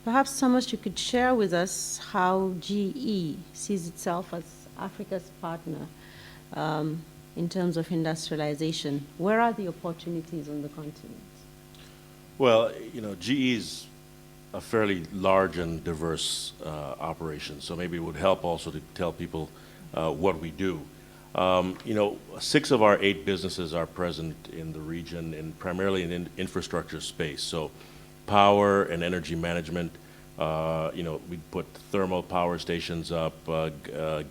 Perhaps, Thomas, you could share with us how GE sees itself as Africa's partner in terms of industrialization. Where are the opportunities on the continent? Well, GE is a fairly large and diverse operation, so maybe it would help also to tell people what we do. 6 of our 8 businesses are present in the region, primarily in infrastructure space. So, power and energy management. We put thermal power stations up,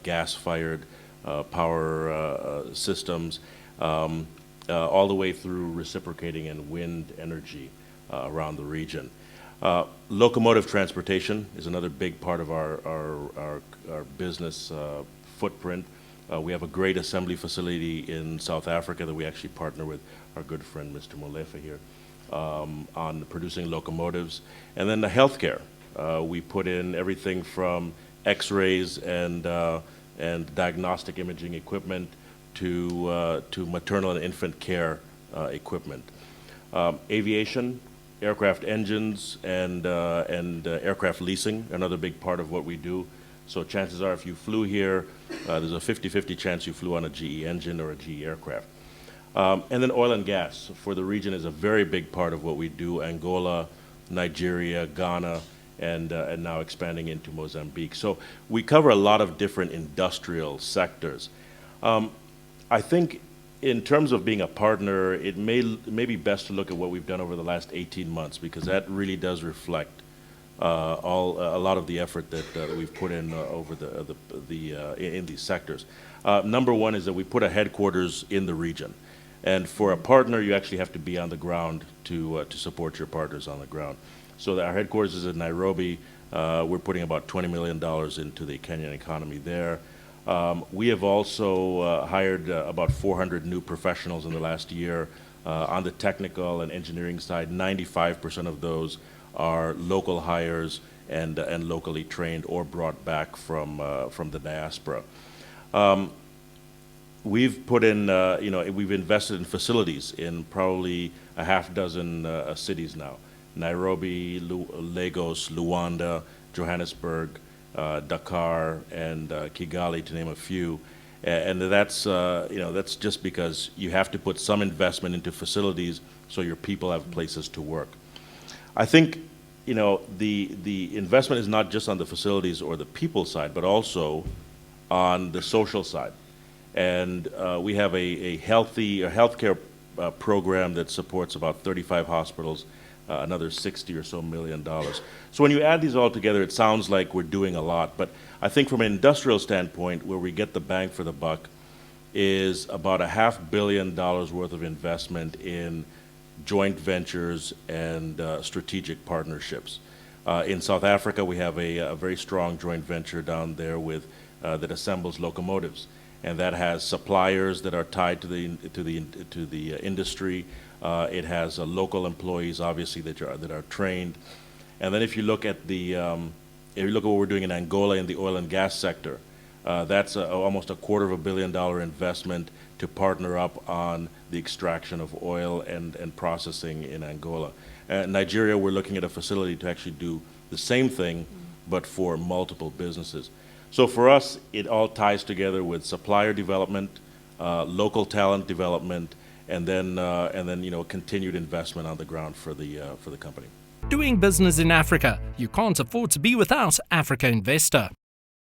gas-fired power systems, all the way through reciprocating and wind energy around the region. Locomotive transportation is another big part of our business footprint. We have a great assembly facility in South Africa that we actually partner with our good friend Mr. Molefe here on producing locomotives. And then the healthcare. We put in everything from X-rays and diagnostic imaging equipment to maternal and infant care equipment. Aviation, aircraft engines, and aircraft leasing, another big part of what we do. So chances are if you flew here, there's a 50-50 chance you flew on a GE engine or a GE aircraft. And then oil and gas for the region is a very big part of what we do. Angola, Nigeria, Ghana, and now expanding into Mozambique. So we cover a lot of different industrial sectors. I think in terms of being a partner, it may be best to look at what we've done over the last 18 months, because that really does reflect a lot of the effort that we've put in over in these sectors. Number one is that we put a headquarters in the region, and for a partner, you actually have to be on the ground to support your partners on the ground. So our headquarters is in Nairobi. We're putting about $20 million into the Kenyan economy there. We have also hired about 400 new professionals in the last year on the technical and engineering side. 95% of those are local hires and locally trained or brought back from the diaspora. We've put in, we've invested in facilities in probably a half dozen cities now. Nairobi, Lagos, Luanda, Johannesburg, Dakar, and Kigali, to name a few. And that's just because you have to put some investment into facilities so your people have places to work. I think, the investment is not just on the facilities or the people side, but also on the social side. And we have a healthcare program that supports about 35 hospitals, another $60 or so million. So when you add these all together, it sounds like we're doing a lot. But I think from an industrial standpoint, where we get the bang for the buck is about $500 million worth of investment in joint ventures and strategic partnerships. In South Africa, we have a very strong joint venture down there with that assembles locomotives, and that has suppliers that are tied to the industry. It has local employees, obviously, that are trained. And then if you look at what we're doing in Angola in the oil and gas sector, that's almost $250 million investment to partner up on the extraction of oil and processing in Angola. Nigeria, we're looking at a facility to actually do the same thing, but for multiple businesses. So for us, it all ties together with supplier development, local talent development, and then continued investment on the ground for the company. Doing business in Africa, you can't afford to be without Africa Investor.